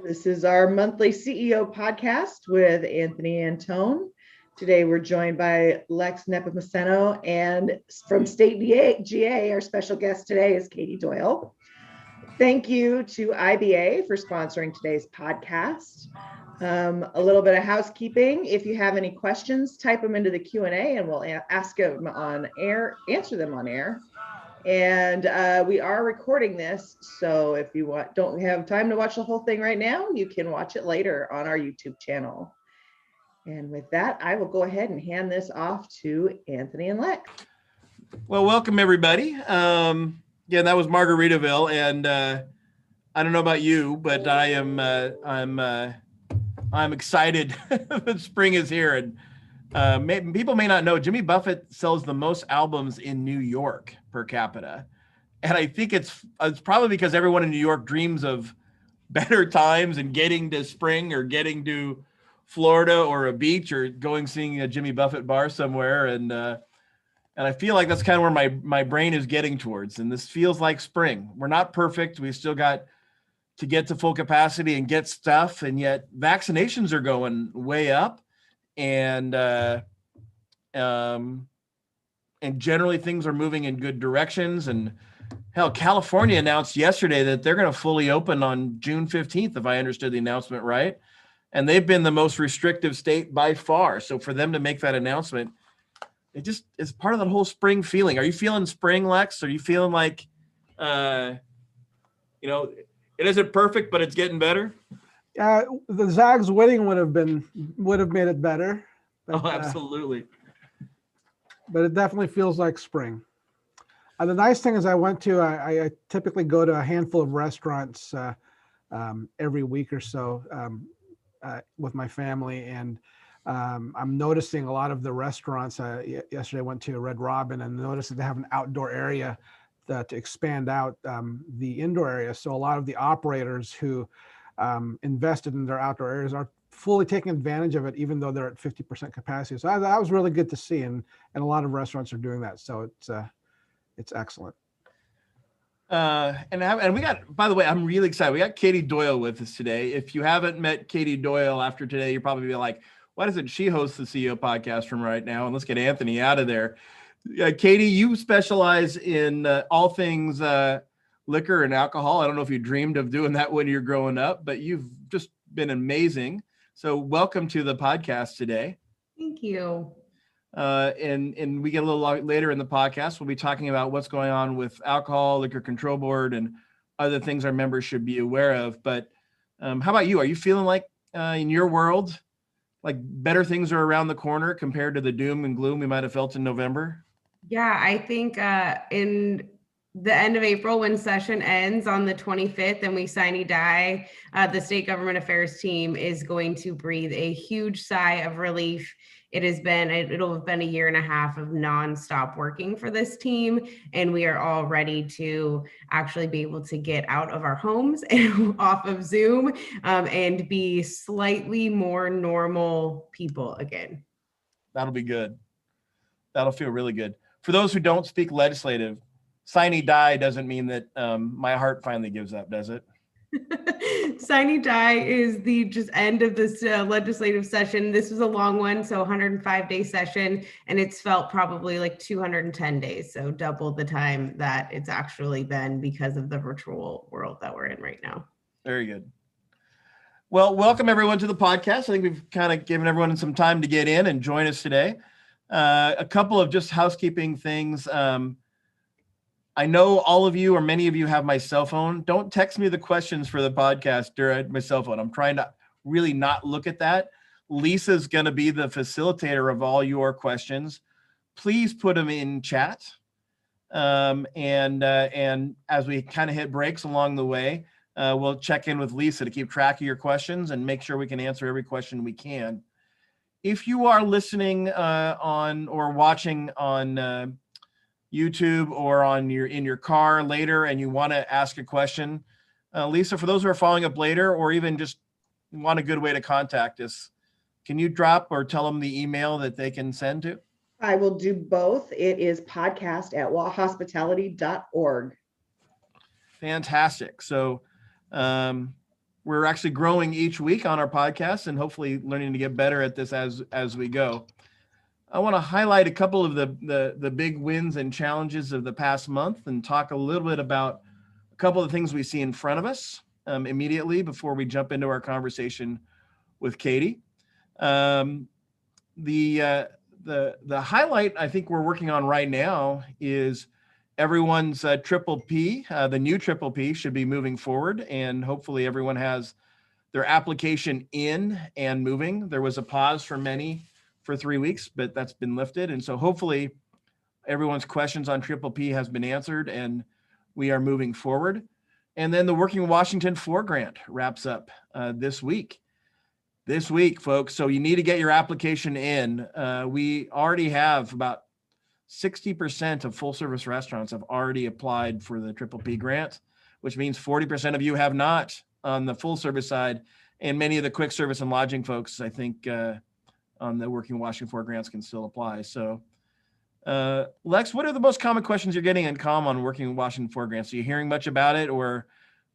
This is our monthly CEO podcast with Anthony Anton. Today we're joined by Lex Nepomuceno, and from State GA, our special guest today is Katie Doyle. Thank you to IBA for sponsoring today's podcast. A little bit of housekeeping. If you have any questions, type them into the Q&A and we'll ask them on air, answer them on air. And we are recording this, so if you don't have time to watch the whole thing right now, you can watch it later on our YouTube channel. And with that, I will go ahead and hand this off to Anthony and Lex. Well, welcome everybody. Yeah, that was Margaritaville, and I don't know about you, but I'm excited that spring is here. And people may not know, Jimmy Buffett sells the most albums in New York per capita. And I think it's probably because everyone in New York dreams of better times and getting to spring or getting to Florida or a beach or seeing a Jimmy Buffett bar somewhere. And I feel like that's kind of where my brain is getting towards. And this feels like spring. We're not perfect. We still got to get to full capacity and get stuff. And yet vaccinations are going way up. And generally things are moving in good directions. And hell, California announced yesterday that they're going to fully open on June 15th, if I understood the announcement right. And they've been the most restrictive state by far. So for them to make that announcement, it's part of that whole spring feeling. Are you feeling spring, Lex? Are you feeling like, it isn't perfect, but it's getting better? The Zags winning would have made it better. But, absolutely. But it definitely feels like spring. The nice thing is I typically go to a handful of restaurants every week or so with my family. And I'm noticing a lot of the restaurants. Yesterday I went to Red Robin and noticed that they have an outdoor area to expand out the indoor area. So a lot of the operators who invested in their outdoor areas are fully taking advantage of it, even though they're at 50% capacity. So that was really good to see, and a lot of restaurants are doing that. So it's excellent. And we got, by the way, I'm really excited. We got Katie Doyle with us today. If you haven't met Katie Doyle after today, you're probably be like, why doesn't she host the CEO podcast from right now? And let's get Anthony out of there. Katie, you specialize in all things liquor and alcohol. I don't know if you dreamed of doing that when you're growing up, but you've just been amazing. So welcome to the podcast today. Thank you. And we get a little later in the podcast, we'll be talking about what's going on with alcohol, liquor control board, and other things our members should be aware of. But how about you? Are you feeling like in your world, like better things are around the corner compared to the doom and gloom we might have felt in November? Yeah, I think in the end of April, when session ends on the 25th and we sine die, the state government affairs team is going to breathe a huge sigh of relief. It'll have been a year and a half of nonstop working for this team, and we are all ready to actually be able to get out of our homes and off of Zoom and be slightly more normal people again. That'll be good. That'll feel really good. For those who don't speak legislative, sine die doesn't mean that my heart finally gives up, does it? Sine die is the just end of this legislative session. This was a long one, so 105-day session, and it's felt probably like 210 days, so double the time that it's actually been because of the virtual world that we're in right now. Very good. Well, welcome everyone to the podcast. I think we've kind of given everyone some time to get in and join us today. A couple of just housekeeping things. I know all of you or many of you have my cell phone. Don't text me the questions for the podcast during my cell phone. I'm trying to really not look at that. Lisa's going to be the facilitator of all your questions. Please put them in chat. And as we kind of hit breaks along the way, we'll check in with Lisa to keep track of your questions and make sure we can answer every question we can. If you are listening on or watching on YouTube or in your car later and you want to ask a question, Lisa, for those who are following up later or even just want a good way to contact us, can you drop or tell them the email that they can send to? I will do both. It is podcast@wahospitality.org. Fantastic. So we're actually growing each week on our podcast and hopefully learning to get better at this as we go. I want to highlight a couple of the big wins and challenges of the past month and talk a little bit about a couple of things we see in front of us immediately before we jump into our conversation with Katie. The highlight I think we're working on right now is everyone's triple P. The new triple P should be moving forward, and hopefully everyone has their application in and moving. There was a pause for many for 3 weeks, but that's been lifted. And so hopefully everyone's questions on triple P has been answered and we are moving forward. And then the Working Washington 4 grant wraps up this week. This week, folks. So you need to get your application in. We already have about 60% of full service restaurants have already applied for the triple P grant, which means 40% of you have not on the full service side. And many of the quick service and lodging folks, I think, on the Working Washington 4 grants can still apply. So, Lex, what are the most common questions you're getting in COM on Working Washington 4 grants? Are you hearing much about it, or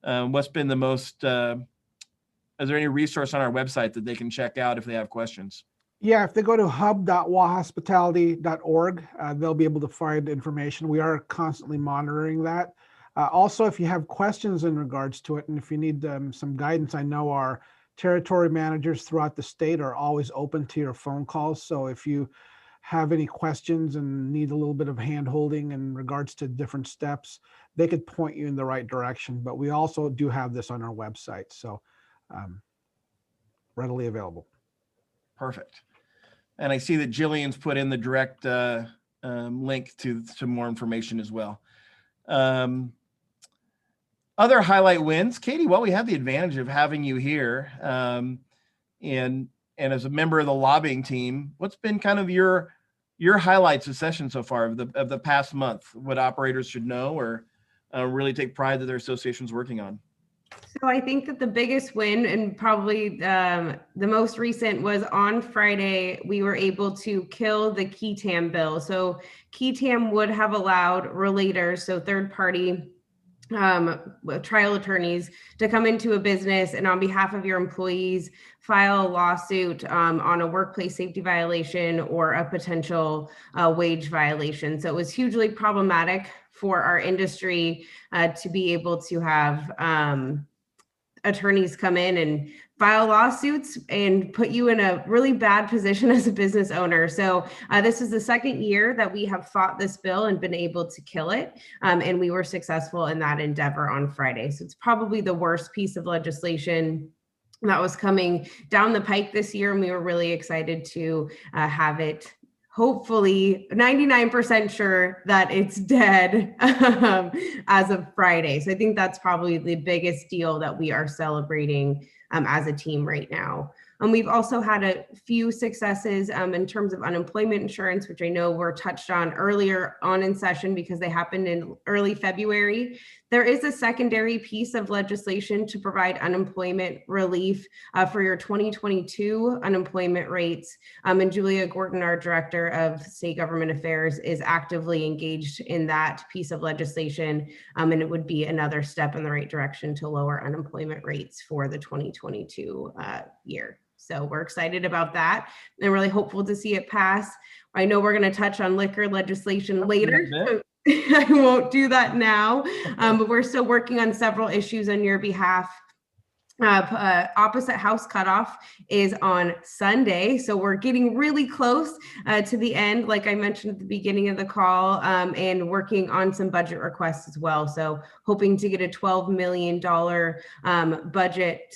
what's been the most, is there any resource on our website that they can check out if they have questions? Yeah, if they go to hub.wahospitality.org, they'll be able to find information. We are constantly monitoring that. Also, if you have questions in regards to it, and if you need some guidance, I know our territory managers throughout the state are always open to your phone calls. So if you have any questions and need a little bit of hand holding in regards to different steps, they could point you in the right direction. But we also do have this on our website, so readily available. Perfect. And I see that Jillian's put in the direct link to more information as well. Other highlight wins, Katie. Well, we have the advantage of having you here, and as a member of the lobbying team, what's been kind of your highlights of session so far of the past month? What operators should know or really take pride that their association's working on? So I think that the biggest win, and probably the most recent, was on Friday. We were able to kill the KETAM bill. So KETAM would have allowed relators, so third-party trial attorneys, to come into a business and on behalf of your employees file a lawsuit on a workplace safety violation or a potential wage violation. So it was hugely problematic for our industry to be able to have attorneys come in and file lawsuits and put you in a really bad position as a business owner. So this is the second year that we have fought this bill and been able to kill it. And we were successful in that endeavor on Friday. So it's probably the worst piece of legislation that was coming down the pike this year. And we were really excited to have it, hopefully 99% sure that it's dead as of Friday. So I think that's probably the biggest deal that we are celebrating as a team right now. We've also had a few successes in terms of unemployment insurance, which I know were touched on earlier on in session because they happened in early February. There is a secondary piece of legislation to provide unemployment relief for your 2022 unemployment rates. And Julia Gordon, our Director of State Government Affairs, is actively engaged in that piece of legislation. And it would be another step in the right direction to lower unemployment rates for the 2022 year. So we're excited about that and really hopeful to see it pass. I know we're going to touch on liquor legislation later. So I won't do that now, but we're still working on several issues on your behalf. Opposite house cutoff is on Sunday. So we're getting really close to the end, like I mentioned at the beginning of the call, and working on some budget requests as well. So hoping to get a $12 million budget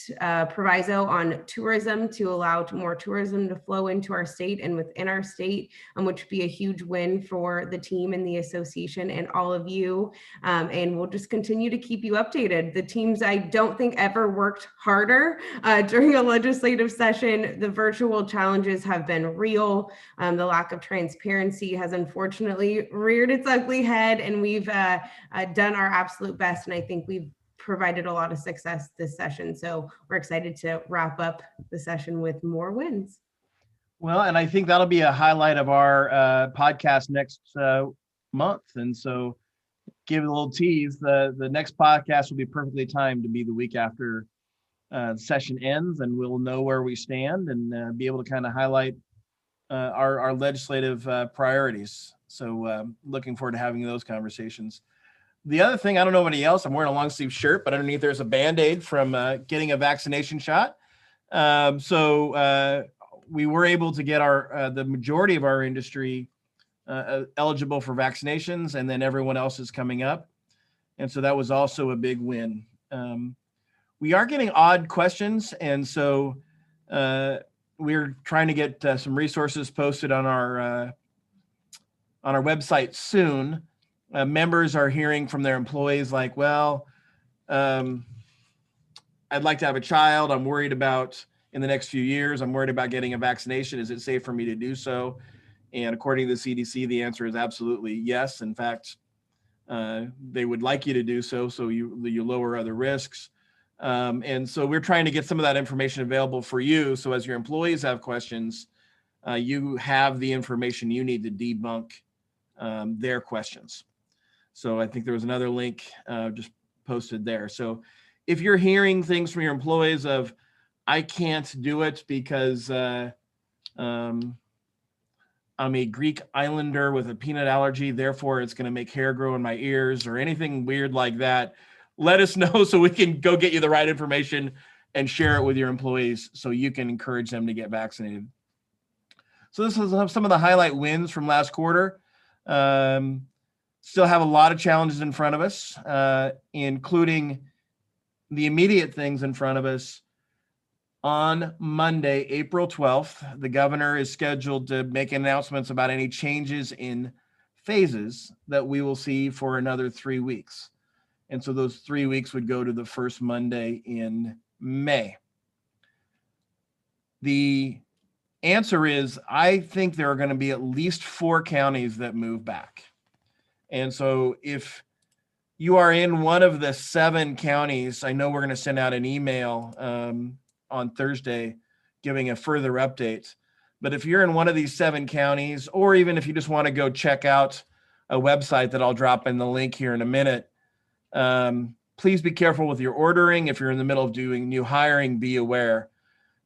proviso on tourism to allow more tourism to flow into our state and within our state, which would be a huge win for the team and the association and all of you. And we'll just continue to keep you updated. The teams I don't think ever worked harder during a legislative session. The virtual challenges have been real. The lack of transparency has unfortunately reared its ugly head, and we've done our absolute best. And I think we've provided a lot of success this session. So we're excited to wrap up the session with more wins. Well, and I think that'll be a highlight of our podcast next month. And so give it a little tease. The next podcast will be perfectly timed to be the week after session ends, and we'll know where we stand and be able to kind of highlight our legislative priorities. So looking forward to having those conversations. The other thing, I don't know anybody else, I'm wearing a long sleeve shirt, but underneath there's a Band-Aid from getting a vaccination shot. So we were able to get the majority of our industry eligible for vaccinations, and then everyone else is coming up. And so that was also a big win. We are getting odd questions, and so we're trying to get some resources posted on our website soon. Members are hearing from their employees like, well, I'd like to have a child. I'm worried about in the next few years, I'm worried about getting a vaccination. Is it safe for me to do so? And according to the CDC, the answer is absolutely yes. In fact, they would like you to do so, so you lower other risks. And so we're trying to get some of that information available for you. So as your employees have questions, you have the information you need to debunk their questions. So I think there was another link just posted there. So if you're hearing things from your employees of, I can't do it because I'm a Greek islander with a peanut allergy, therefore it's going to make hair grow in my ears, or anything weird like that, let us know so we can go get you the right information and share it with your employees so you can encourage them to get vaccinated. So this is some of the highlight wins from last quarter. Still have a lot of challenges in front of us, including the immediate things in front of us. On Monday, April 12th, the governor is scheduled to make announcements about any changes in phases that we will see for another 3 weeks. And so those 3 weeks would go to the first Monday in May. The answer is, I think there are going to be at least 4 counties that move back. And so if you are in one of the 7 counties, I know we're going to send out an email on Thursday giving a further update. But if you're in one of these 7 counties, or even if you just want to go check out a website that I'll drop in the link here in a minute, please be careful with your ordering. If you're in the middle of doing new hiring, be aware.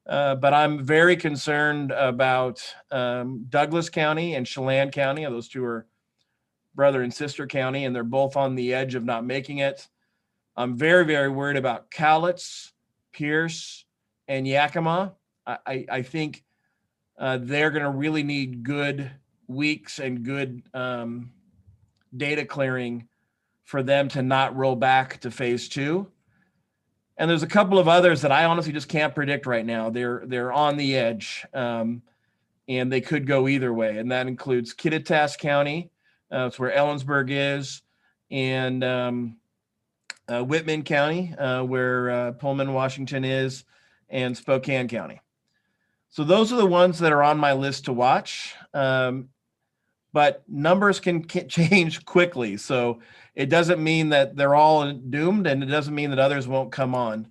But I'm very concerned about Douglas County and Chelan County. Those 2 are brother and sister county, and they're both on the edge of not making it. I'm very, very worried about Cowlitz, Pierce, and Yakima. I think they're going to really need good weeks and good data clearing for them to not roll back to phase 2. And there's a couple of others that I honestly just can't predict right now. They're on the edge, and they could go either way. And that includes Kittitas County, that's where Ellensburg is, and Whitman County, where Pullman, Washington is, and Spokane County. So those are the ones that are on my list to watch. But numbers can change quickly. So it doesn't mean that they're all doomed, and it doesn't mean that others won't come on.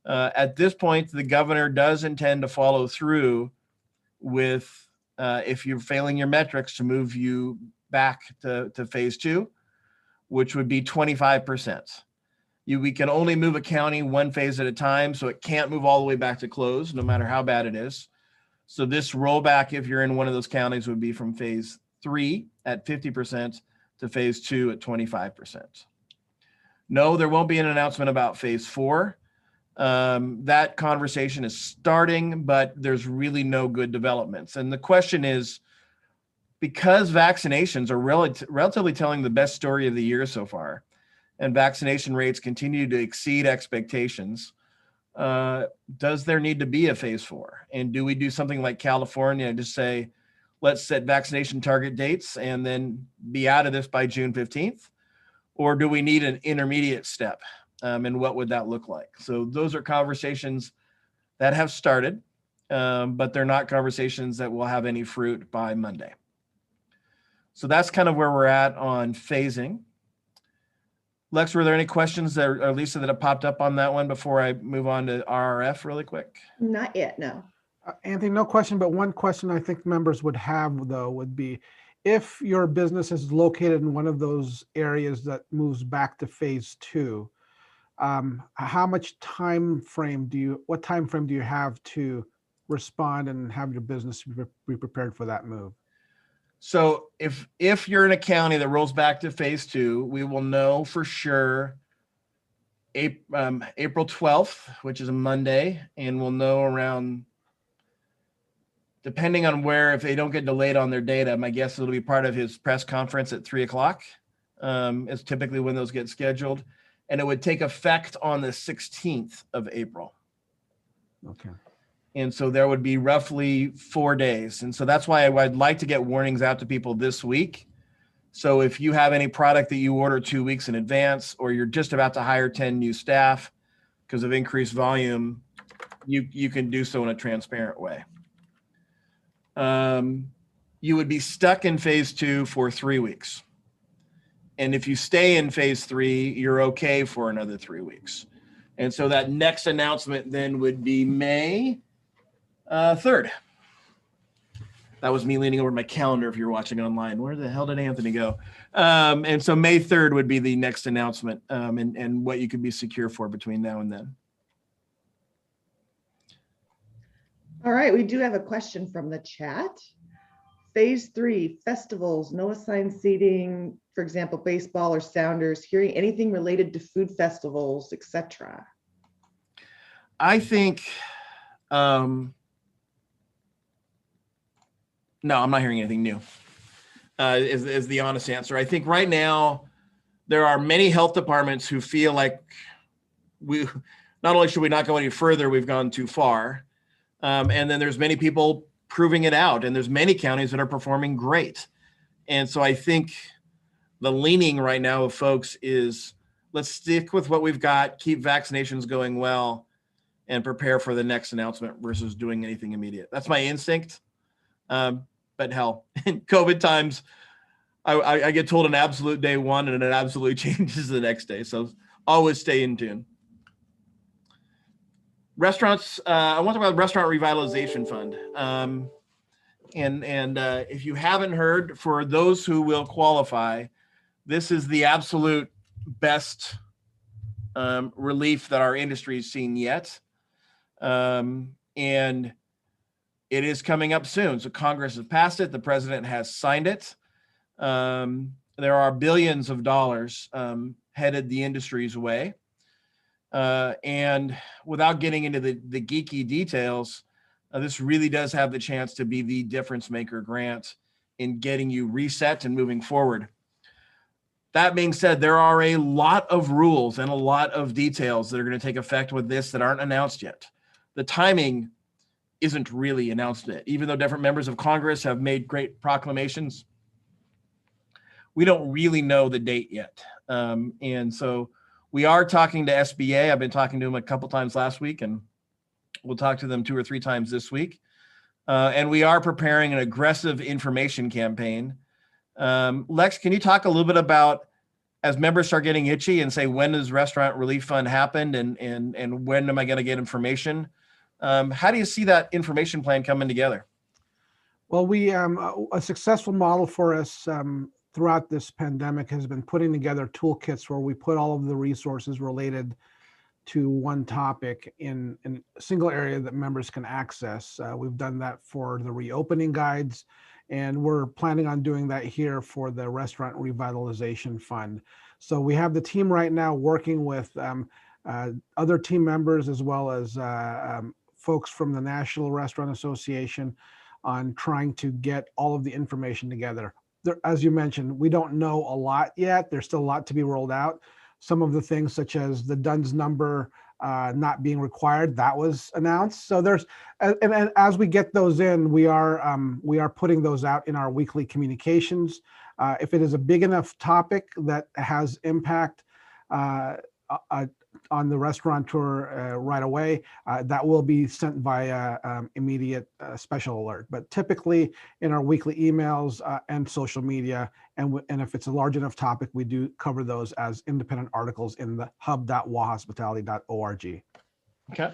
At this point, the governor does intend to follow through with, if you're failing your metrics, to move you back to phase 2, which would be 25%. We can only move a county 1 phase at a time, so it can't move all the way back to close, no matter how bad it is. So this rollback, if you're in one of those counties, would be from phase 3 at 50% to phase 2 at 25%. No, there won't be an announcement about phase 4. That conversation is starting, but there's really no good developments. And the question is, because vaccinations are relatively telling the best story of the year so far, and vaccination rates continue to exceed expectations, does there need to be a phase 4? And do we do something like California and just say, let's set vaccination target dates and then be out of this by June 15th? Or do we need an intermediate step? And what would that look like? So those are conversations that have started, but they're not conversations that will have any fruit by Monday. So that's kind of where we're at on phasing. Lex, were there any questions or Lisa that have popped up on that one before I move on to RRF really quick? Not yet, no. Anthony, no question, but one question I think members would have, though, would be, if your business is located in one of those areas that moves back to phase 2, how much what time frame do you have to respond and have your business be prepared for that move? So if you're in a county that rolls back to phase 2, we will know for sure April 12th, which is a Monday, and we'll know around, depending on where, if they don't get delayed on their data, my guess it'll be part of his press conference at 3:00. Is typically when those get scheduled, and it would take effect on the 16th of April. Okay. And so there would be roughly 4 days. And so that's why I'd like to get warnings out to people this week. So if you have any product that you order 2 weeks in advance, or you're just about to hire 10 new staff because of increased volume, you can do so in a transparent way. You would be stuck in phase 2 for 3 weeks. And if you stay in phase 3, you're okay for another 3 weeks. And so that next announcement then would be May 3rd. That was me leaning over my calendar if you're watching online. Where the hell did Anthony go? And so May 3rd would be the next announcement, and what you could be secure for between now and then. All right, we do have a question from the chat. Phase 3, festivals, no assigned seating, for example, baseball or Sounders, hearing anything related to food festivals, etc. I think, no, I'm not hearing anything new, is the honest answer. I think right now there are many health departments who feel like not only should we not go any further, we've gone too far. And then there's many people proving it out, and there's many counties that are performing great. And so I think the leaning right now of folks is, let's stick with what we've got, keep vaccinations going well, and prepare for the next announcement versus doing anything immediate. That's my instinct. But hell, in COVID times, I get told an absolute day one and it absolutely changes the next day. So always stay in tune. Restaurants, I want to talk about Restaurant Revitalization Fund. And if you haven't heard, for those who will qualify, this is the absolute best relief that our industry has seen yet. And it is coming up soon. So Congress has passed it. The president has signed it. There are billions of dollars headed the industry's way. And without getting into the geeky details, this really does have the chance to be the difference maker grant in getting you reset and moving forward. That being said, there are a lot of rules and a lot of details that are going to take effect with this that aren't announced yet. The timing isn't really announced yet, even though different members of Congress have made great proclamations. We don't really know the date yet. And so we are talking to SBA. I've been talking to them a couple times last week, and we'll talk to them 2 or 3 times this week. And we are preparing an aggressive information campaign. Lex, can you talk a little bit about, as members start getting itchy and say, when does Restaurant Relief Fund happen, and when am I going to get information? How do you see that information plan coming together? Well, we a successful model for us throughout this pandemic has been putting together toolkits where we put all of the resources related to one topic in a single area that members can access. We've done that for the reopening guides, and we're planning on doing that here for the Restaurant Revitalization Fund. So we have the team right now working with other team members, as well as folks from the National Restaurant Association, on trying to get all of the information together. There, as you mentioned, we don't know a lot yet. There's still a lot to be rolled out. Some of the things, such as the DUNS number not being required, that was announced. So there's, and as we get those in, we are putting those out in our weekly communications. If it is a big enough topic that has impact on the restaurateur right away, that will be sent via immediate special alert. But typically in our weekly emails and social media, and if it's a large enough topic, we do cover those as independent articles in the hub.wahospitality.org. Okay.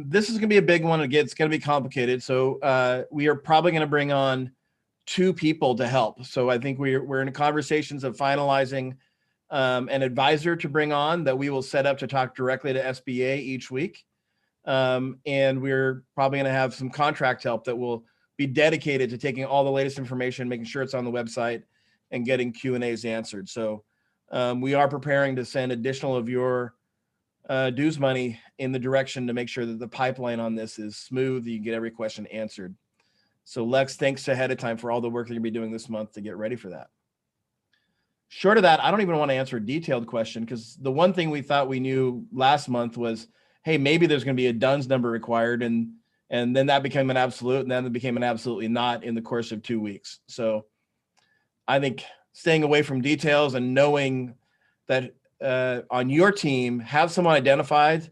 This is going to be a big one. Again, it's going to be complicated. So we are probably going to bring on 2 people to help. So I think we're in conversations of finalizing an advisor to bring on that we will set up to talk directly to SBA each week. And we're probably going to have some contract help that will be dedicated to taking all the latest information, making sure it's on the website, and getting Q&As answered. So we are preparing to send additional of your dues money in the direction to make sure that the pipeline on this is smooth. You get every question answered. So Lex, thanks ahead of time for all the work that you'll be doing this month to get ready for that. Short of that, I don't even want to answer a detailed question, because the one thing we thought we knew last month was, hey, maybe there's going to be a DUNS number required, and then that became an absolute, and then it became an absolutely not in the course of 2 weeks. So I think staying away from details and knowing that on your team, have someone identified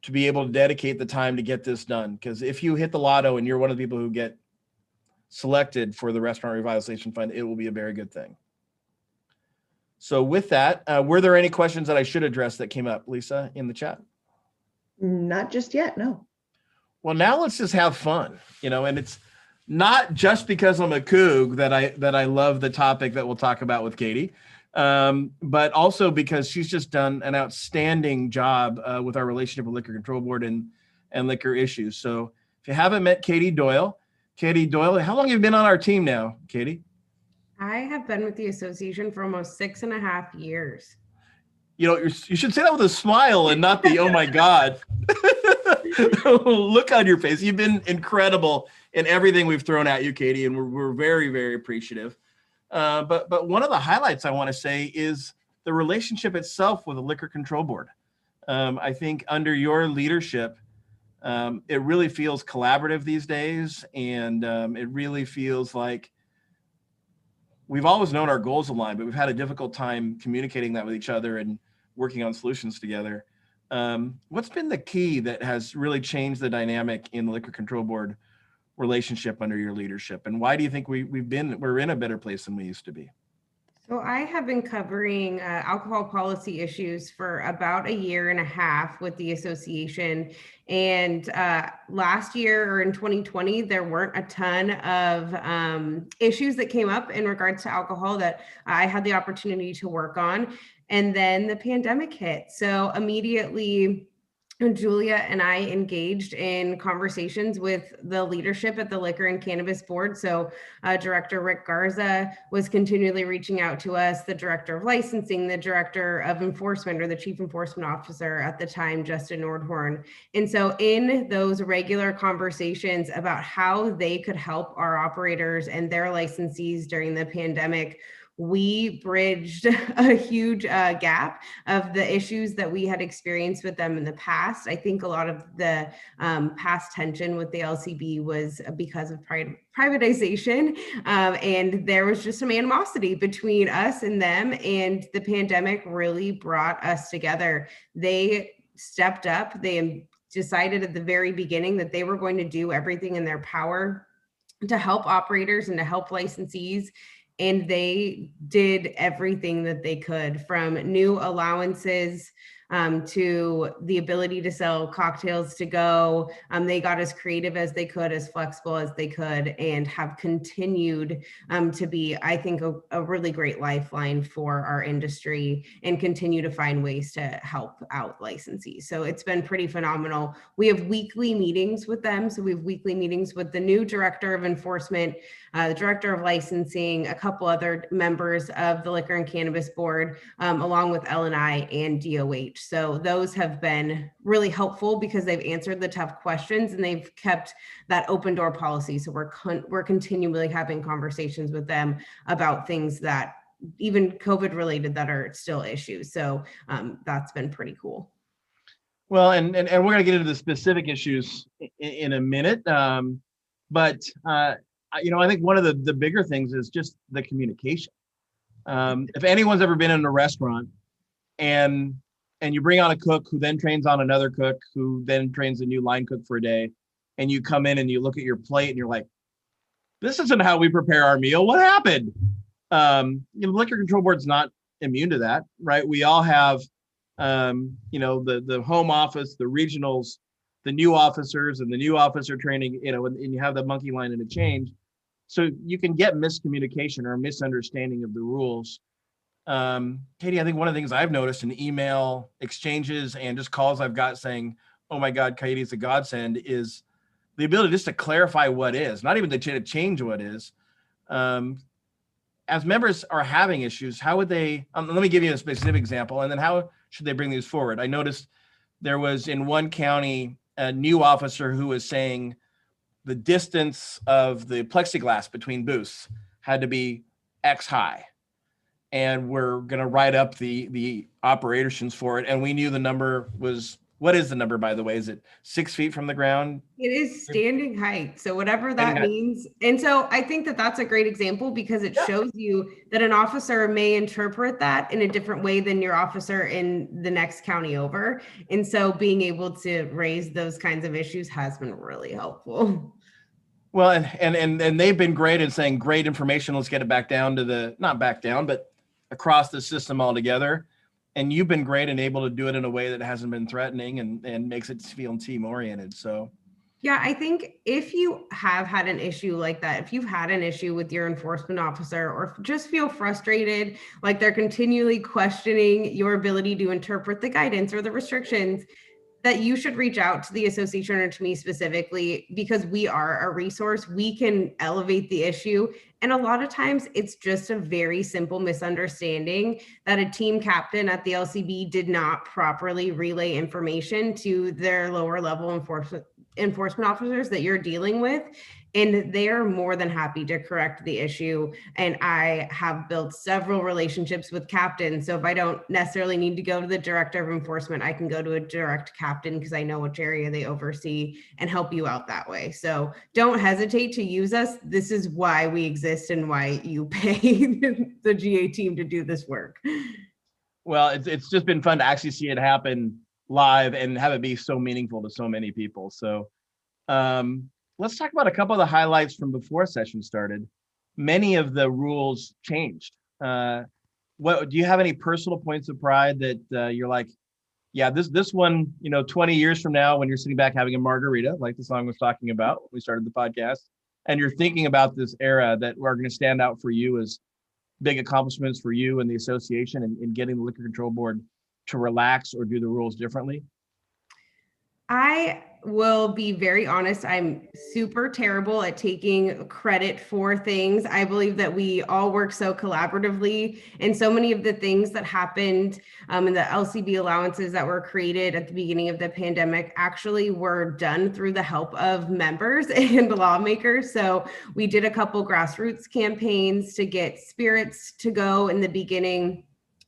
to be able to dedicate the time to get this done. Because if you hit the lotto and you're one of the people who get selected for the Restaurant Revitalization Fund, it will be a very good thing. So with that, were there any questions that I should address that came up, Lisa, in the chat? Not just yet, no. Well, now let's just have fun, and it's not just because I'm a coug that I love the topic that we'll talk about with Katie, but also because she's just done an outstanding job with our relationship with Liquor Control Board and liquor issues. So if you haven't met Katie Doyle, how long have you been on our team now, Katie? I have been with the association for almost 6.5 years. You should say that with a smile and not the, oh my God, look on your face. You've been incredible in everything we've thrown at you, Katie, and we're very, very appreciative. But one of the highlights I want to say is the relationship itself with the Liquor Control Board. I think under your leadership, it really feels collaborative these days, and it really feels like we've always known our goals align, but we've had a difficult time communicating that with each other and working on solutions together. What's been the key that has really changed the dynamic in the Liquor Control Board relationship under your leadership? And why do you think we're in a better place than we used to be? So I have been covering alcohol policy issues for about 1.5 years with the association. And last year, or in 2020, there weren't a ton of issues that came up in regards to alcohol that I had the opportunity to work on. And then the pandemic hit. So immediately, Julia and I engaged in conversations with the leadership at the Liquor and Cannabis Board. So Director Rick Garza was continually reaching out to us, the Director of Licensing, the Director of Enforcement, or the Chief Enforcement Officer at the time, Justin Nordhorn. And so in those regular conversations about how they could help our operators and their licensees during the pandemic, we bridged a huge gap of the issues that we had experienced with them in the past. I think a lot of the past tension with the LCB was because of privatization, and there was just some animosity between us and them, and the pandemic really brought us together. They stepped up. They decided at the very beginning that they were going to do everything in their power to help operators and to help licensees. And they did everything that they could, from new allowances to the ability to sell cocktails to go. They got as creative as they could, as flexible as they could, and have continued to be, I think, a really great lifeline for our industry, and continue to find ways to help out licensees. So it's been pretty phenomenal. We have weekly meetings with them. So we have weekly meetings with the new Director of Enforcement, the Director of Licensing, a couple other members of the Liquor and Cannabis Board, along with L&I and DOH. So those have been really helpful because they've answered the tough questions and they've kept that open door policy. So we're continually having conversations with them about things that even COVID related that are still issues. So that's been pretty cool. Well, and we're going to get into the specific issues in a minute. But I think one of the bigger things is just the communication. If anyone's ever been in a restaurant and you bring on a cook who then trains on another cook who then trains a new line cook for a day, and you come in and you look at your plate and you're like, this isn't how we prepare our meal. What happened? Liquor Control Board's not immune to that, right? We all have, the home office, the regionals, the new officers and the new officer training, and you have the monkey line and a change. So you can get miscommunication or a misunderstanding of the rules. Katie, I think one of the things I've noticed in email exchanges and just calls I've got saying, oh my God, Katie's a godsend, is the ability just to clarify what is, not even to change what is. As members are having issues, how would they, let me give you a specific example, and then how should they bring these forward? I noticed there was in one county, a new officer who was saying the distance of the plexiglass between booths had to be X high. And we're going to write up the operations for it. And we knew the number was, what is the number, by the way? Is it 6 feet from the ground? It is standing height. So whatever that Standing height. means. And so I think that that's a great example because it shows you that an officer may interpret that in a different way than your officer in the next county over. And so being able to raise those kinds of issues has been really helpful. Well, and they've been great in saying great information. Let's get it back down to the, not back down, but across the system altogether. And you've been great and able to do it in a way that hasn't been threatening and makes it feel team oriented. So yeah, I think if you have had an issue like that, if you've had an issue with your enforcement officer or just feel frustrated, like they're continually questioning your ability to interpret the guidance or the restrictions, that you should reach out to the association or to me specifically, because we are a resource. We can elevate the issue. And a lot of times it's just a very simple misunderstanding that a team captain at the LCB did not properly relay information to their lower level enforcement officers that you're dealing with. And they are more than happy to correct the issue. And I have built several relationships with captains. So if I don't necessarily need to go to the director of enforcement, I can go to a direct captain because I know which area they oversee and help you out that way. So don't hesitate to use us. This is why we exist and why you pay the GA team to do this work. well, it's just been fun to actually see it happen live and have it be so meaningful to so many people. So let's talk about a couple of the highlights from before session started. Many of the rules changed. What do you have any personal points of pride that you're like, yeah, this one, 20 years from now, when you're sitting back having a margarita, like the song was talking about when we started the podcast, and you're thinking about this era that are going to stand out for you as big accomplishments for you and the association in getting the Liquor Control Board to relax or do the rules differently? I will be very honest. I'm super terrible at taking credit for things. I believe that we all work so collaboratively, and so many of the things that happened in the LCB allowances that were created at the beginning of the pandemic actually were done through the help of members and lawmakers. So we did a couple grassroots campaigns to get spirits to go in the beginning.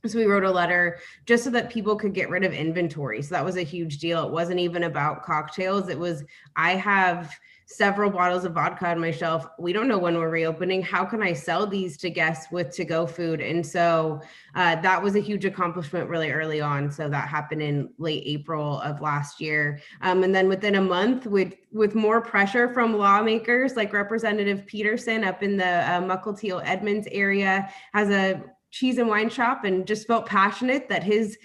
So we wrote a letter just so that people could get rid of inventory. So that was a huge deal. It wasn't even about cocktails. It was, I have several bottles of vodka on my shelf. We don't know when we're reopening. How can I sell these to guests with to-go food? And so that was a huge accomplishment really early on. So that happened in late April of last year. And then within a month, with more pressure from lawmakers like Representative Peterson up in the Mukilteo Edmonds area has a cheese and wine shop and just felt passionate that his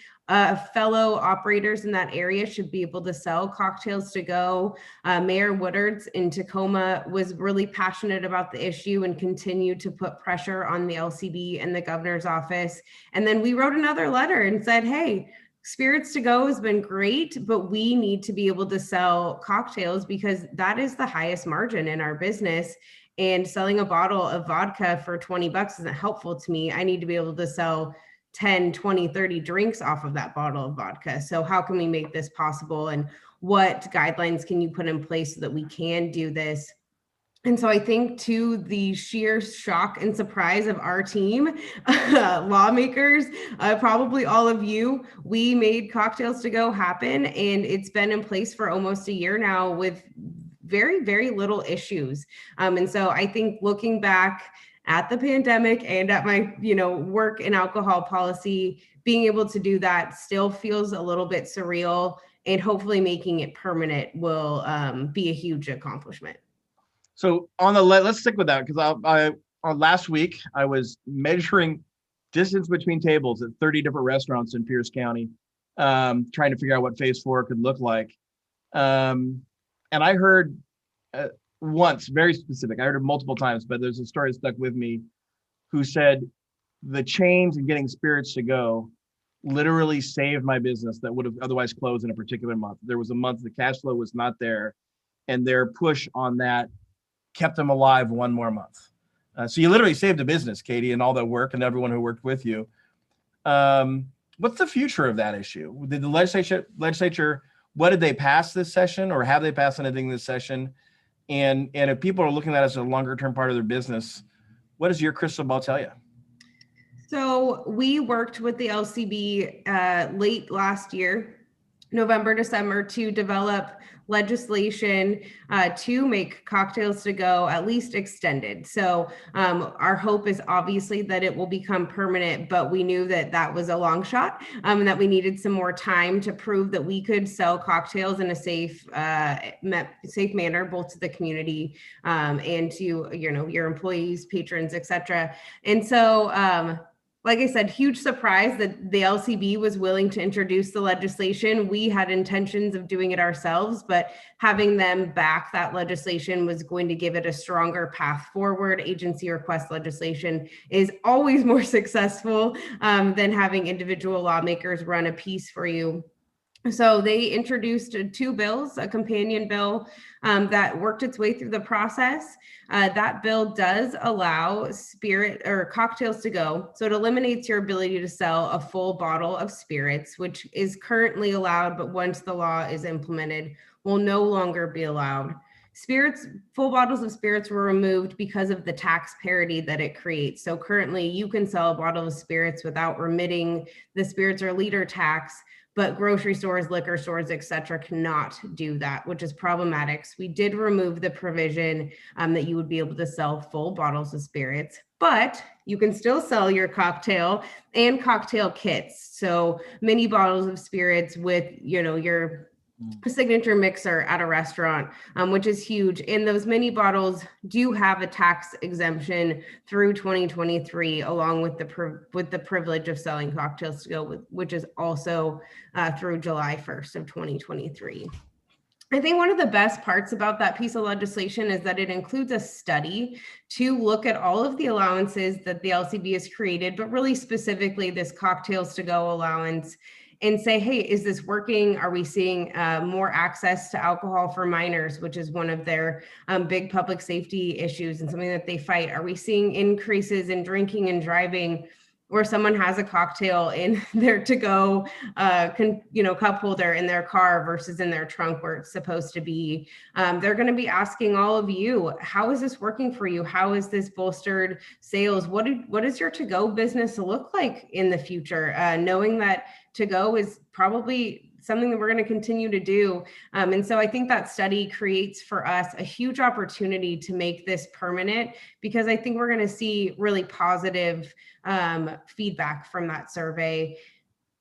fellow operators in that area should be able to sell cocktails to go. Mayor Woodards in Tacoma was really passionate about the issue and continued to put pressure on the LCB and the governor's office. And then we wrote another letter and said, hey, spirits to go has been great, but we need to be able to sell cocktails because that is the highest margin in our business. And selling a bottle of vodka for $20 isn't helpful to me. I need to be able to sell 10, 20, 30 drinks off of that bottle of vodka. So how can we make this possible? And what guidelines can you put in place so that we can do this? And so I think to the sheer shock and surprise of our team, lawmakers, probably all of you, we made Cocktails to Go happen. And it's been in place for almost a year now with very, very little issues. And so I think looking back at the pandemic and at my, work in alcohol policy, being able to do that still feels a little bit surreal, and hopefully making it permanent will be a huge accomplishment. So let's stick with that, because on last week I was measuring distance between tables at 30 different restaurants in Pierce County, trying to figure out what phase 4 could look like. And I heard once, very specific, I heard it multiple times, but there's a story that stuck with me, who said the change in getting spirits to go literally saved my business that would have otherwise closed in a particular month. There was a month the cash flow was not there, and their push on that kept them alive one more month. So you literally saved a business, Katie, and all that work and everyone who worked with you. What's the future of that issue? Did the legislature, what did they pass this session, or have they passed anything this session? And if people are looking at it as a longer term part of their business, what does your crystal ball tell you? So we worked with the LCB late last year, November, December, to develop legislation to make cocktails to go at least extended. So our hope is obviously that it will become permanent, but we knew that that was a long shot, and that we needed some more time to prove that we could sell cocktails in a safe manner, both to the community and to, you know, your employees, patrons, etc. And so like I said, huge surprise that the LCB was willing to introduce the legislation. We had intentions of doing it ourselves, but having them back that legislation was going to give it a stronger path forward. Agency request legislation is always more successful than having individual lawmakers run a piece for you. So they introduced two bills, a companion bill that worked its way through the process. That bill does allow spirit or cocktails to go. So it eliminates your ability to sell a full bottle of spirits, which is currently allowed, but once the law is implemented, will no longer be allowed. Spirits, full bottles of spirits were removed because of the tax parity that it creates. So currently you can sell a bottle of spirits without remitting the spirits or liter tax, but grocery stores, liquor stores, et cetera, cannot do that, which is problematic. So we did remove the provision that you would be able to sell full bottles of spirits, but you can still sell your cocktail and cocktail kits. So mini bottles of spirits with, you know, your signature mixer at a restaurant, which is huge. And those mini bottles do have a tax exemption through 2023, along with the privilege of selling cocktails to go, which is also through July 1st of 2023. I think one of the best parts about that piece of legislation is that it includes a study to look at all of the allowances that the LCB has created, but really specifically this cocktails to go allowance, and say, hey, is this working? Are we seeing more access to alcohol for minors, which is one of their big public safety issues and something that they fight? Are we seeing increases in drinking and driving, where someone has a cocktail in their to-go cup holder in their car versus in their trunk where it's supposed to be? They're going to be asking all of you, how is this working for you? How is this bolstered sales? What does your to-go business look like in the future? Knowing that to-go is probably something that we're going to continue to do. And so I think that study creates for us a huge opportunity to make this permanent, because I think we're going to see really positive feedback from that survey.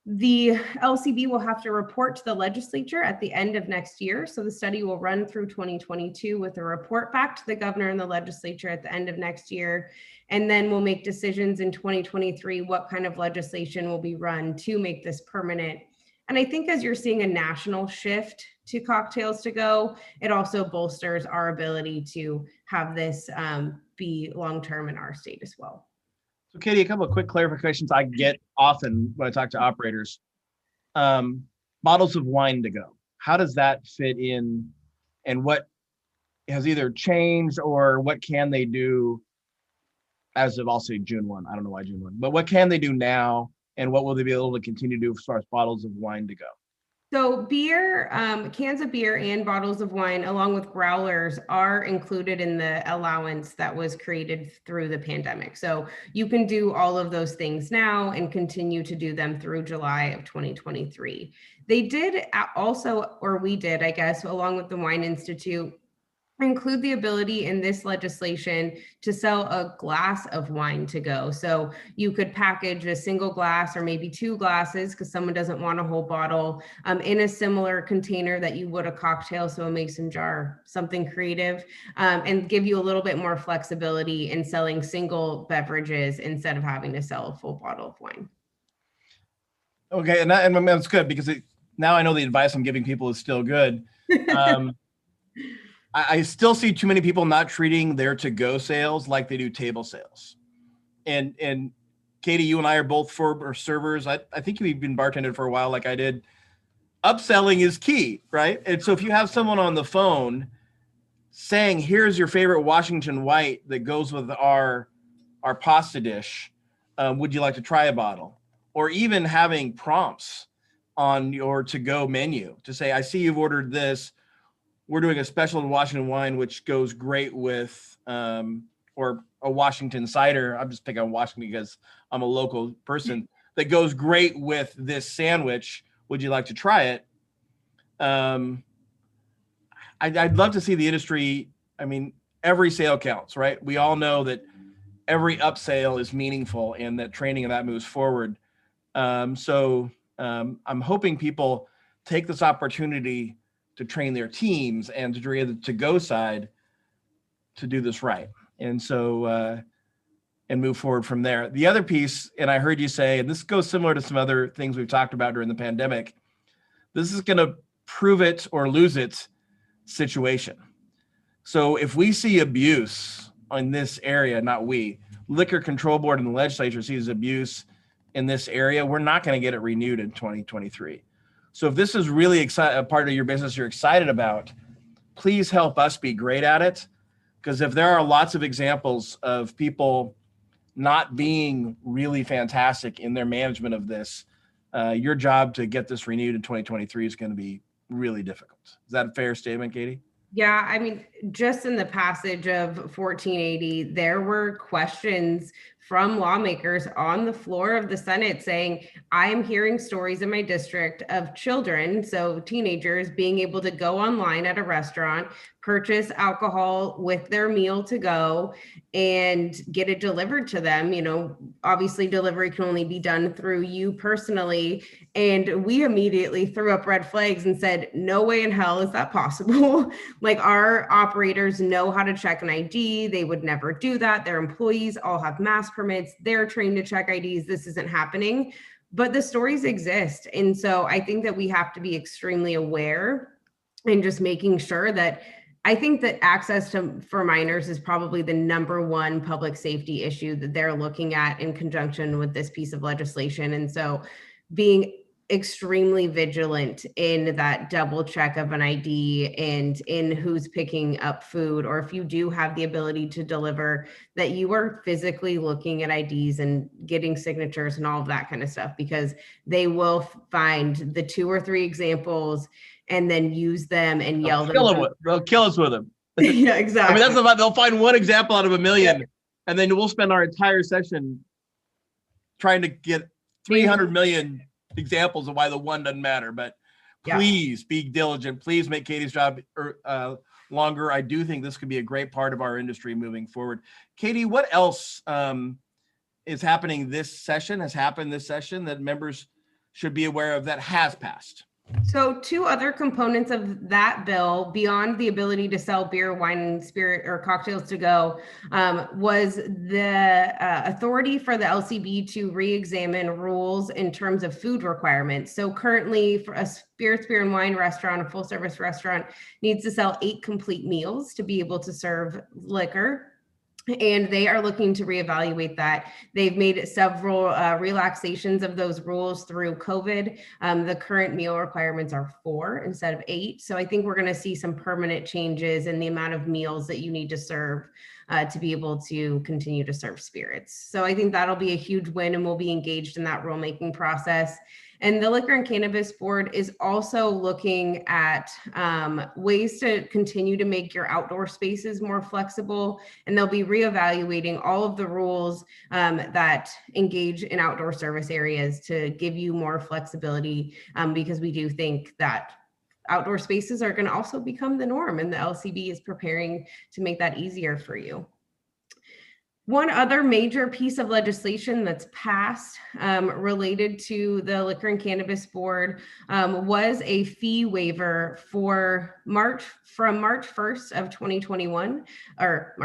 The LCB will have to report to the legislature at the end of next year. So the study will run through 2022 with a report back to the governor and the legislature at the end of next year. And then we'll make decisions in 2023, what kind of legislation will be run to make this permanent. And I think as you're seeing a national shift to cocktails to go, it also bolsters our ability to have this be long-term in our state as well. So Katie, a couple of quick clarifications I get often when I talk to operators. Bottles of wine to go. How does that fit in, and what has either changed, or what can they do as of, I'll say June 1, I don't know why June 1, but what can they do now, and what will they be able to continue to do as far as bottles of wine to go? So beer, cans of beer and bottles of wine, along with growlers, are included in the allowance that was created through the pandemic. So you can do all of those things now and continue to do them through July of 2023. They did also, or we did, I guess, along with the Wine Institute, include the ability in this legislation to sell a glass of wine to go. So you could package a single glass or maybe two glasses, because someone doesn't want a whole bottle, in a similar container that you would a cocktail, so a mason jar, something creative, and give you a little bit more flexibility in selling single beverages instead of having to sell a full bottle of wine. Okay, and that's good, because now I know the advice I'm giving people is still good. I still see too many people not treating their to-go sales like they do table sales. And Katie, you and I are both former servers. I think you've been bartending for a while like I did. Upselling is key, right? And so if you have someone on the phone saying, here's your favorite Washington white that goes with our pasta dish, would you like to try a bottle? Or even having prompts on your to-go menu to say, I see you've ordered this. We're doing a special Washington wine, which goes great with, or a Washington cider. I'm just picking on Washington because I'm a local person, that goes great with this sandwich. Would you like to try it? I'd love to see the industry. I mean, every sale counts, right? We all know that every upsale is meaningful and that training of that moves forward. So I'm hoping people take this opportunity to train their teams and to do the to-go side to do this right. And so, and move forward from there. The other piece, and I heard you say, and this goes similar to some other things we've talked about during the pandemic, this is going to prove it or lose it situation. So if we see abuse in this area, not we, Liquor Control Board and the legislature sees abuse in this area, we're not going to get it renewed in 2023. So if this is really a part of your business you're excited about, please help us be great at it. Because if there are lots of examples of people not being really fantastic in their management of this, your job to get this renewed in 2023 is going to be really difficult. Is that a fair statement, Katie? Yeah, I mean, just in the passage of 1480, there were questions from lawmakers on the floor of the Senate saying, I am hearing stories in my district of children, so teenagers, being able to go online at a restaurant, purchase alcohol with their meal to go, and get it delivered to them. You know, obviously delivery can only be done through you personally. And we immediately threw up red flags and said, no way in hell is that possible. Like, our operators know how to check an ID. They would never do that. Their employees all have mask permits. They're trained to check IDs. This isn't happening, but the stories exist. And so I think that we have to be extremely aware and just making sure that, I think that access for minors is probably the number one public safety issue that they're looking at in conjunction with this piece of legislation. And so being extremely vigilant in that double check of an ID and in who's picking up food, or if you do have the ability to deliver, that you are physically looking at IDs and getting signatures and all of that kind of stuff, because they will find the 2 or 3 examples and then use them and yell them. They'll kill us with them. Yeah, exactly. I mean, that's about, they'll find one example out of a million, yeah, and then we'll spend our entire session trying to get 300 million examples of why the one doesn't matter. But please be diligent. Please make Katie's job longer. I do think this could be a great part of our industry moving forward. Katie, what else is happening this session, has happened this session that members should be aware of that has passed? So 2 other components of that bill, beyond the ability to sell beer, wine, and spirit or cocktails to go, was the authority for the LCB to re-examine rules in terms of food requirements. So currently, for a spirits, beer, and wine restaurant, a full service restaurant needs to sell 8 complete meals to be able to serve liquor. And they are looking to reevaluate that. They've made several relaxations of those rules through COVID. The current meal requirements are 4 instead of 8. So I think we're going to see some permanent changes in the amount of meals that you need to serve to be able to continue to serve spirits. So I think that'll be a huge win, and we'll be engaged in that rulemaking process. And the Liquor and Cannabis Board is also looking at ways to continue to make your outdoor spaces more flexible. And they'll be reevaluating all of the rules that engage in outdoor service areas to give you more flexibility, because we do think that outdoor spaces are going to also become the norm, and the LCB is preparing to make that easier for you. One other major piece of legislation that's passed related to the Liquor and Cannabis Board was a fee waiver for from March 1st of 2021, or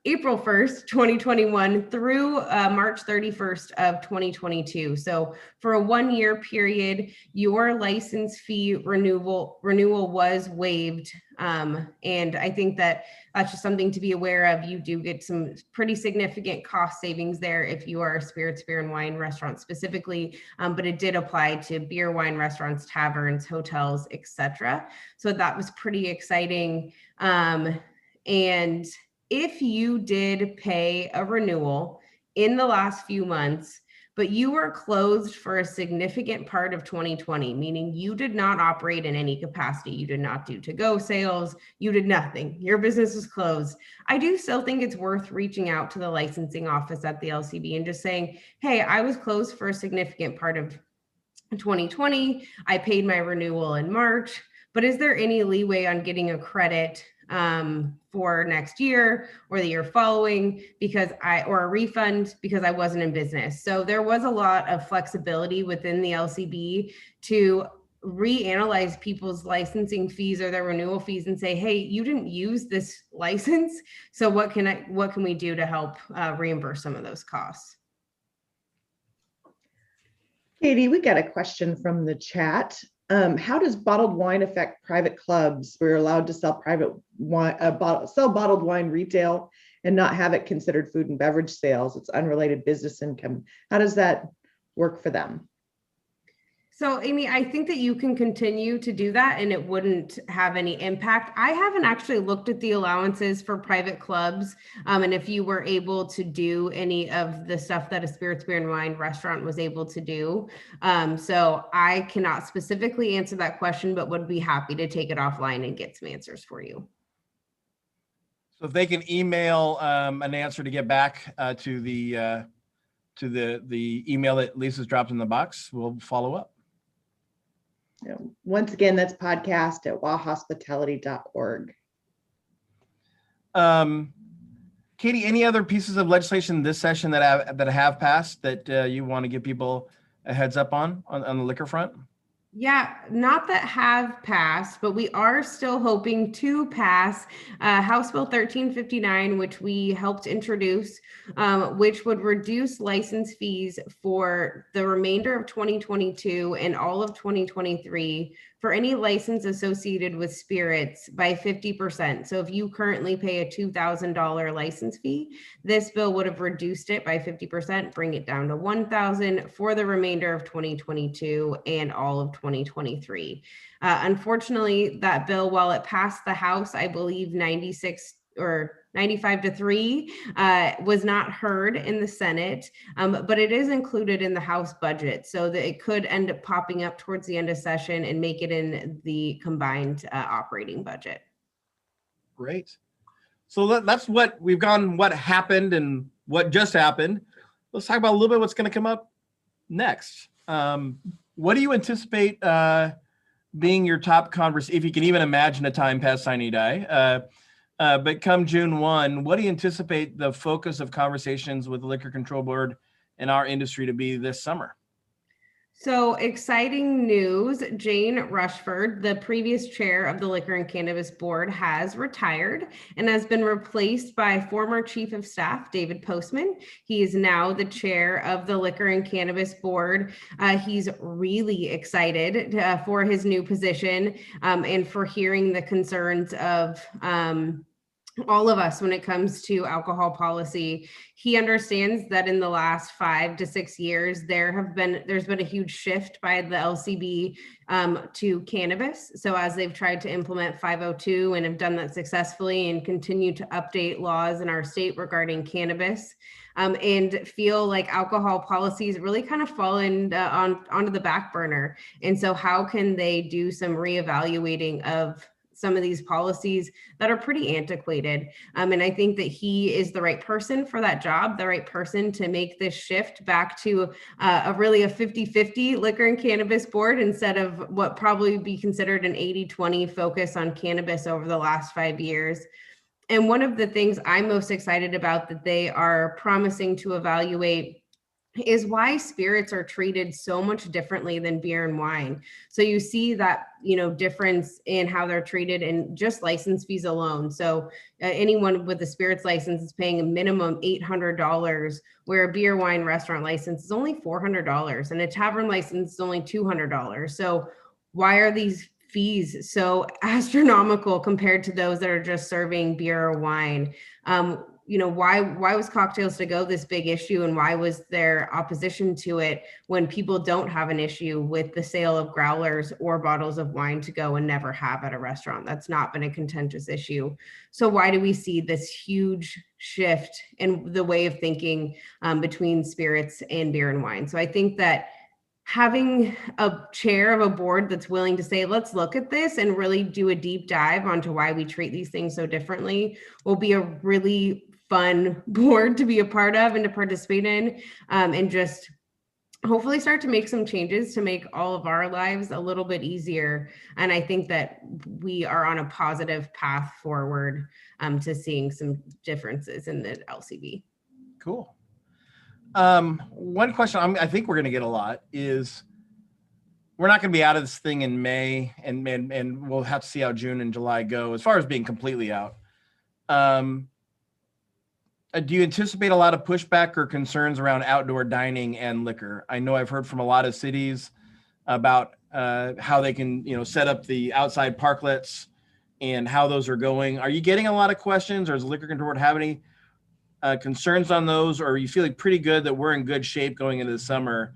April 1st, 2021 through March 31st of 2022. So for a 1-year period, your license fee renewal was waived And I think that that's just something to be aware of. You do get some pretty significant cost savings there if you are a spirits, beer, and wine restaurant specifically, but it did apply to beer, wine restaurants, taverns, hotels, etc. So that was pretty exciting. And if you did pay a renewal in the last few months, but you were closed for a significant part of 2020, meaning you did not operate in any capacity. You did not do to-go sales. You did nothing. Your business was closed. I do still think it's worth reaching out to the licensing office at the LCB and just saying, hey, I was closed for a significant part of 2020. I paid my renewal in March, but is there any leeway on getting a credit for next year or the year following or a refund because I wasn't in business? So there was a lot of flexibility within the LCB to reanalyze people's licensing fees or their renewal fees and say, hey, you didn't use this license. So what can we do to help reimburse some of those costs? Katie, we got a question from the chat. How does bottled wine affect private clubs? We're allowed to sell private wine, bottled wine retail and not have it considered food and beverage sales. It's unrelated business income. How does that work for them? So, Amy, I think that you can continue to do that and it wouldn't have any impact. I haven't actually looked at the allowances for private clubs and if you were able to do any of the stuff that a spirits, beer, and wine restaurant was able to do. So I cannot specifically answer that question, but would be happy to take it offline and get some answers for you. So if they can email an answer to get back to the email that Lisa's dropped in the box, we'll follow up. Once again, that's podcast@wahospitality.org. Katie, any other pieces of legislation this session that have passed that you want to give people a heads up on the liquor front? Yeah, not that have passed, but we are still hoping to pass House Bill 1359, which we helped introduce, which would reduce license fees for the remainder of 2022 and all of 2023 for any license associated with spirits by 50%. So if you currently pay a $2,000 license fee, this bill would have reduced it by 50%, bring it down to $1,000 for the remainder of 2022 and all of 2023. Unfortunately, that bill, while it passed the House, I believe 95-3, was not heard in the Senate, but it is included in the House budget, so that it could end up popping up towards the end of session and make it in the combined operating budget. Great. So that's what we've gone, what happened and what just happened. Let's talk about a little bit what's going to come up next. What do you anticipate being your top conversation, if you can even imagine a time past Sine Die? But come June 1, what do you anticipate the focus of conversations with the Liquor Control Board and our industry to be this summer? So exciting news. Jane Rushford, the previous chair of the Liquor and Cannabis Board, has retired and has been replaced by former Chief of Staff David Postman. He is now the chair of the Liquor and Cannabis Board. He's really excited for his new position and for hearing the concerns of all of us when it comes to alcohol policy. He understands that in the last 5 to 6 years, there's been a huge shift by the LCB to cannabis. So as they've tried to implement 502 and have done that successfully and continue to update laws in our state regarding cannabis, and feel like alcohol policies really kind of fallen onto the back burner. And so how can they do some reevaluating of some of these policies that are pretty antiquated? And I think that he is the right person for that job, the right person to make this shift back to a 50-50 liquor and cannabis board instead of what probably be considered an 80-20 focus on cannabis over the last 5 years. And one of the things I'm most excited about that they are promising to evaluate is why spirits are treated so much differently than beer and wine. So you see that, difference in how they're treated in just license fees alone. So anyone with a spirits license is paying a minimum $800, where a beer wine restaurant license is only $400 and a tavern license is only $200. So why are these fees so astronomical compared to those that are just serving beer or wine. Why was cocktails to go this big issue, and why was there opposition to it when people don't have an issue with the sale of growlers or bottles of wine to go and never have at a restaurant? That's not been a contentious issue. So why do we see this huge shift in the way of thinking between spirits and beer and wine? So I think that having a chair of a board that's willing to say, let's look at this and really do a deep dive onto why we treat these things so differently will be a really fun board to be a part of and to participate in, and just hopefully start to make some changes to make all of our lives a little bit easier. And I think that we are on a positive path forward to seeing some differences in the LCB. Cool. One question I think we're going to get a lot is, we're not going to be out of this thing in May, and we'll have to see how June and July go as far as being completely out. Do you anticipate a lot of pushback or concerns around outdoor dining and liquor? I know I've heard from a lot of cities about how they can, set up the outside parklets and how those are going. Are you getting a lot of questions, or does the Liquor Control Board have any concerns on those, or are you feeling pretty good that we're in good shape going into the summer,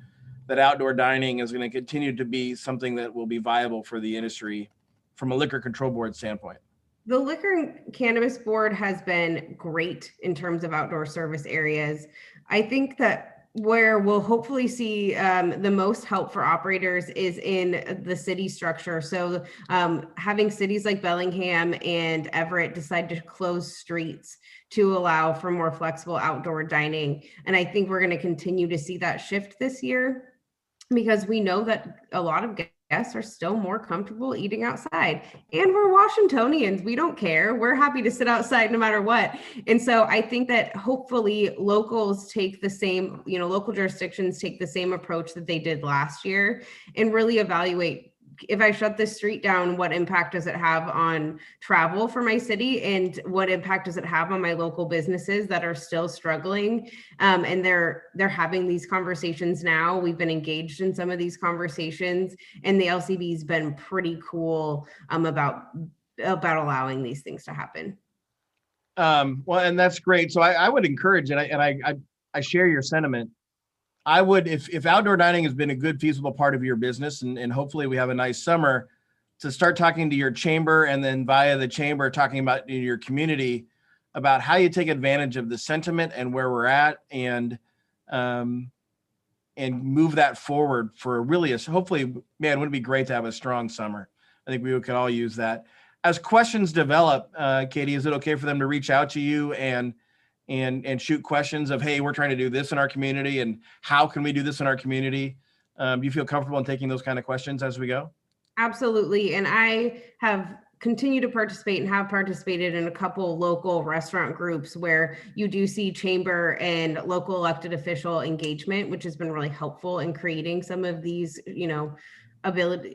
that outdoor dining is going to continue to be something that will be viable for the industry from a Liquor Control Board standpoint? The Liquor and Cannabis Board has been great in terms of outdoor service areas. I think that where we'll hopefully see the most help for operators is in the city structure. So having cities like Bellingham and Everett decide to close streets to allow for more flexible outdoor dining. And I think we're going to continue to see that shift this year, because we know that a lot of guests are still more comfortable eating outside, and we're Washingtonians. We don't care. We're happy to sit outside no matter what. And so I think that hopefully locals take the same, local jurisdictions take the same approach that they did last year and really evaluate, if I shut this street down, what impact does it have on travel for my city, and what impact does it have on my local businesses that are still struggling? And they're having these conversations now. We've been engaged in some of these conversations, and the LCB's been pretty cool about allowing these things to happen. Well, and that's great. So I would encourage, and I share your sentiment. I would, if outdoor dining has been a good feasible part of your business, and hopefully we have a nice summer, to start talking to your chamber, and then via the chamber talking about in your community about how you take advantage of the sentiment and where we're at, and move that forward for really hopefully, man, wouldn't it be great to have a strong summer? I think we could all use that. As questions develop, Katie, is it okay for them to reach out to you and shoot questions of, hey, we're trying to do this in our community, and how can we do this in our community? Do you feel comfortable in taking those kind of questions as we go? Absolutely. And I have continued to participate and have participated in a couple local restaurant groups where you do see chamber and local elected official engagement, which has been really helpful in creating some of these,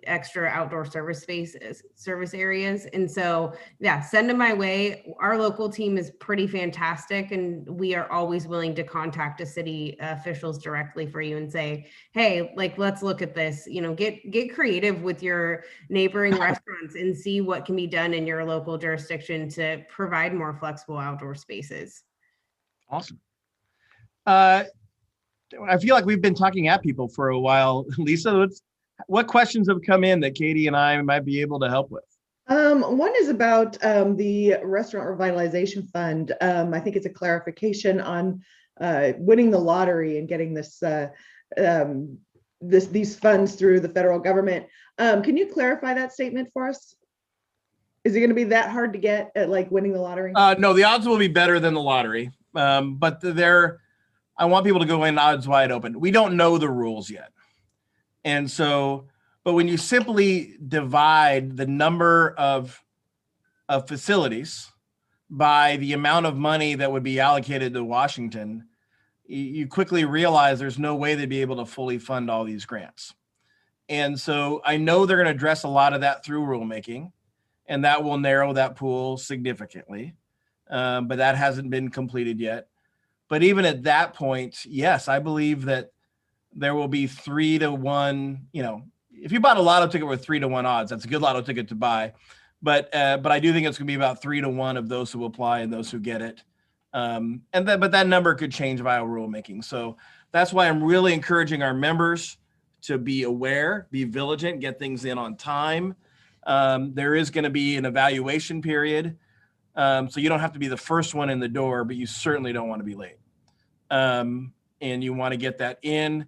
extra outdoor service areas. And so, yeah, send them my way. Our local team is pretty fantastic, and we are always willing to contact the city officials directly for you and say, hey, let's look at this, get creative with your neighboring restaurants and see what can be done in your local jurisdiction to provide more flexible outdoor spaces. Awesome. I feel like we've been talking at people for a while. Lisa, what questions have come in that Katie and I might be able to help with? One is about the Restaurant Revitalization Fund. I think it's a clarification on winning the lottery and getting these funds through the federal government. Can you clarify that statement for us? Is it going to be that hard to get at winning the lottery? No, the odds will be better than the lottery, but I want people to go in odds wide open. We don't know the rules yet. And so, but when you simply divide the number of facilities by the amount of money that would be allocated to Washington, you quickly realize there's no way they'd be able to fully fund all these grants. And so I know they're going to address a lot of that through rulemaking, and that will narrow that pool significantly. But that hasn't been completed yet. But even at that point, yes, I believe that there will be 3 to 1, if you bought a lotto ticket with 3-to-1 odds, that's a good lotto ticket to buy. But I do think it's going to be about 3-to-1 of those who apply and those who get it. But that number could change via rulemaking. So that's why I'm really encouraging our members to be aware, be vigilant, get things in on time. There is going to be an evaluation period. So you don't have to be the first one in the door, but you certainly don't want to be late. And you want to get that in.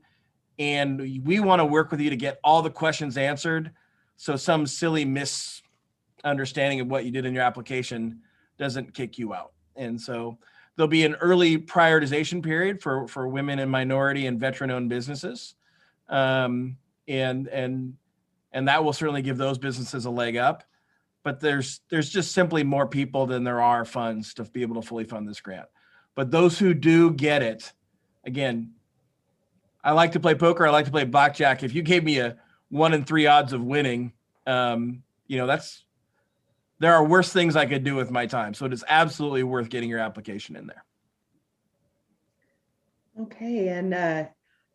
And we want to work with you to get all the questions answered. So some silly misunderstanding of what you did in your application doesn't kick you out. And so there'll be an early prioritization period for women and minority and veteran-owned businesses. And that will certainly give those businesses a leg up. But there's just simply more people than there are funds to be able to fully fund this grant. But those who do get it, again, I like to play poker. I like to play blackjack. If you gave me a 1 in 3 odds of winning, there are worse things I could do with my time. So it is absolutely worth getting your application in there. Okay, and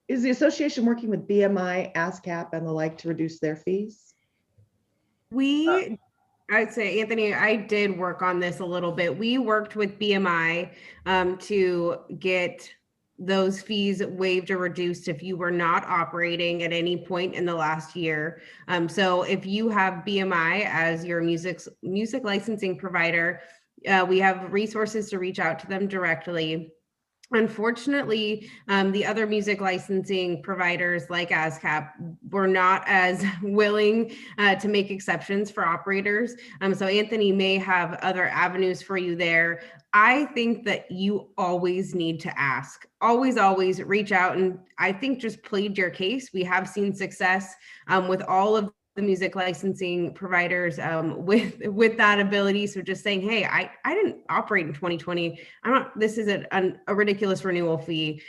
is the association working with BMI, ASCAP, and the like to reduce their fees? I'd say, Anthony, I did work on this a little bit. We worked with BMI to get those fees waived or reduced if you were not operating at any point in the last year. So if you have BMI as your music licensing provider, we have resources to reach out to them directly. Unfortunately, the other music licensing providers like ASCAP were not as willing to make exceptions for operators. So Anthony may have other avenues for you there. I think that you always need to ask, always reach out, and I think just plead your case. We have seen success with all of the music licensing providers with that ability. So just saying, hey, I didn't operate in 2020. This is a ridiculous renewal fee.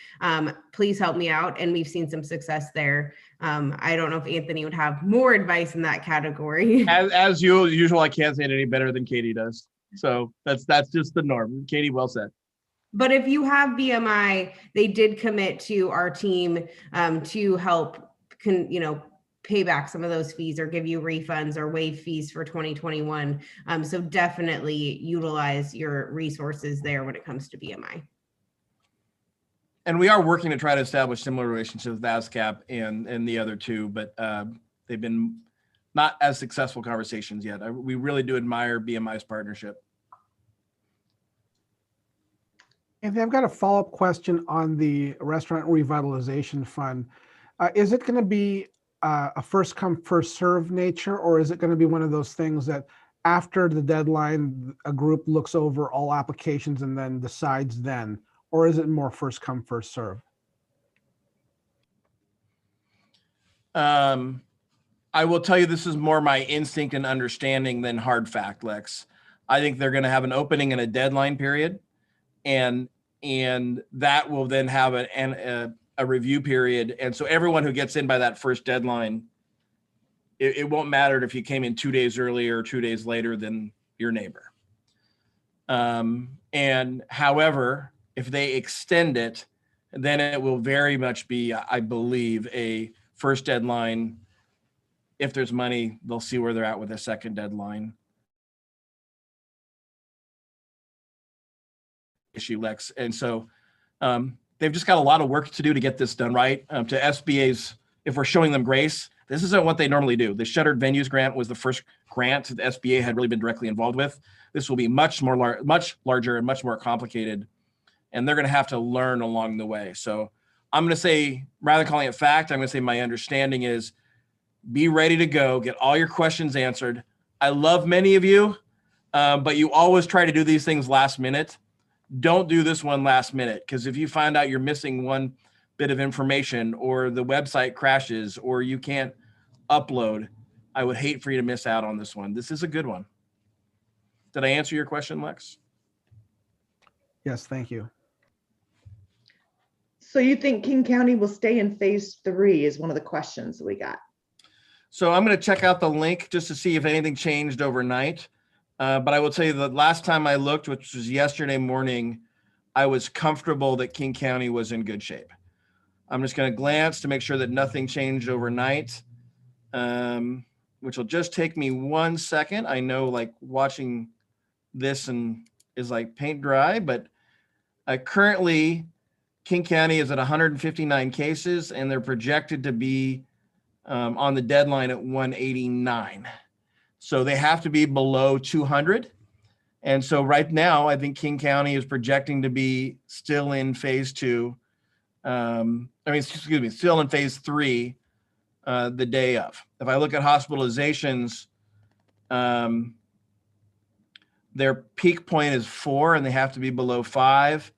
Please help me out. And we've seen some success there. I don't know if Anthony would have more advice in that category. As usual, I can't say it any better than Katie does. So that's just the norm. Katie, well said. But if you have BMI, they did commit to our team to help pay back some of those fees or give you refunds or waive fees for 2021. So definitely utilize your resources there when it comes to BMI. And we are working to try to establish similar relationships with ASCAP and the other two, but they've been not as successful conversations yet. We really do admire BMI's partnership. Anthony, I've got a follow-up question on the Restaurant Revitalization Fund. Is it going to be a first come, first serve nature, or is it going to be one of those things that after the deadline, a group looks over all applications and then decides then, or is it more first come, first serve? I will tell you, this is more my instinct and understanding than hard fact, Lex. I think they're going to have an opening and a deadline period, and that will then have a review period. And so everyone who gets in by that first deadline, it won't matter if you came in 2 days earlier or 2 days later than your neighbor. And however, if they extend it, then it will very much be, I believe, a first deadline. If there's money, they'll see where they're at with a second deadline. Issue, Lex. And so they've just got a lot of work to do to get this done right. To SBA's, if we're showing them grace, this isn't what they normally do. The Shuttered Venues Grant was the first grant that the SBA had really been directly involved with. This will be much larger and much more complicated, and they're going to have to learn along the way. So I'm going to say, rather than calling it fact, I'm going to say my understanding is be ready to go, get all your questions answered. I love many of you, but you always try to do these things last minute. Don't do this one last minute, because if you find out you're missing one bit of information or the website crashes or you can't upload, I would hate for you to miss out on this one. This is a good one. Did I answer your question, Lex? Yes, thank you. So you think King County will stay in phase 3 is one of the questions that we got. So I'm going to check out the link just to see if anything changed overnight. But I will tell you the last time I looked, which was yesterday morning, I was comfortable that King County was in good shape. I'm just going to glance to make sure that nothing changed overnight. which will just take me 1 second. I know like watching this and is like paint dry, but currently King County is at 159 cases and they're projected to be on the deadline at 189. So they have to be below 200. And so right now, I think King County is projecting to be still in phase 2. Still in phase 3 the day of. If I look at hospitalizations, their peak point is 4 and they have to be below 5.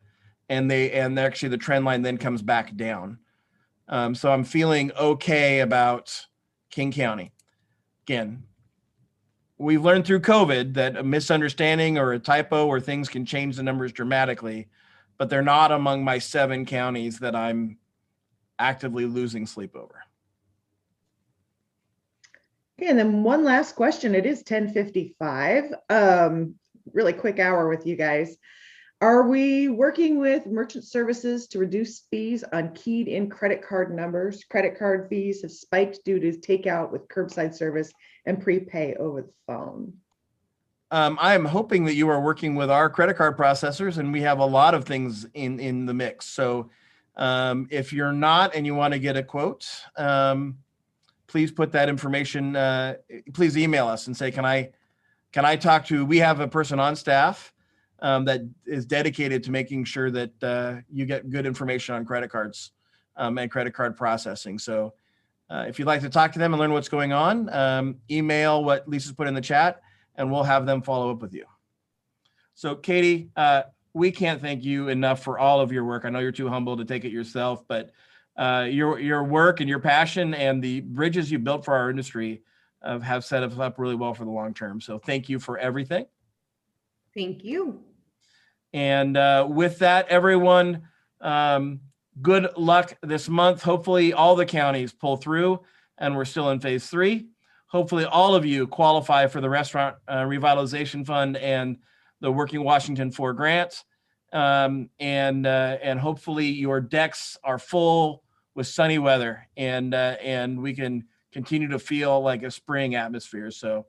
And actually the trend line then comes back down. So I'm feeling okay about King County. Again, we've learned through COVID that a misunderstanding or a typo or things can change the numbers dramatically, but they're not among my 7 counties that I'm actively losing sleep over. Okay, and then one last question. It is 10:55. Really quick hour with you guys. Are we working with merchant services to reduce fees on keyed in credit card numbers? Credit card fees have spiked due to takeout with curbside service and prepay over the phone. I am hoping that you are working with our credit card processors, and we have a lot of things in the mix. So if you're not and you want to get a quote, please put that information, please email us and say, can I talk to, we have a person on staff that is dedicated to making sure that you get good information on credit cards and credit card processing. So if you'd like to talk to them and learn what's going on, email what Lisa's put in the chat and we'll have them follow up with you. So Katie, we can't thank you enough for all of your work. I know you're too humble to take it yourself, but your work and your passion and the bridges you built for our industry have set us up really well for the long term. So thank you for everything. Thank you. And with that, everyone, good luck this month. Hopefully all the counties pull through and we're still in phase 3. Hopefully all of you qualify for the Restaurant Revitalization Fund and the Working Washington 4 grants. And hopefully your decks are full with sunny weather and we can continue to feel like a spring atmosphere. So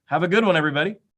have a good one, everybody.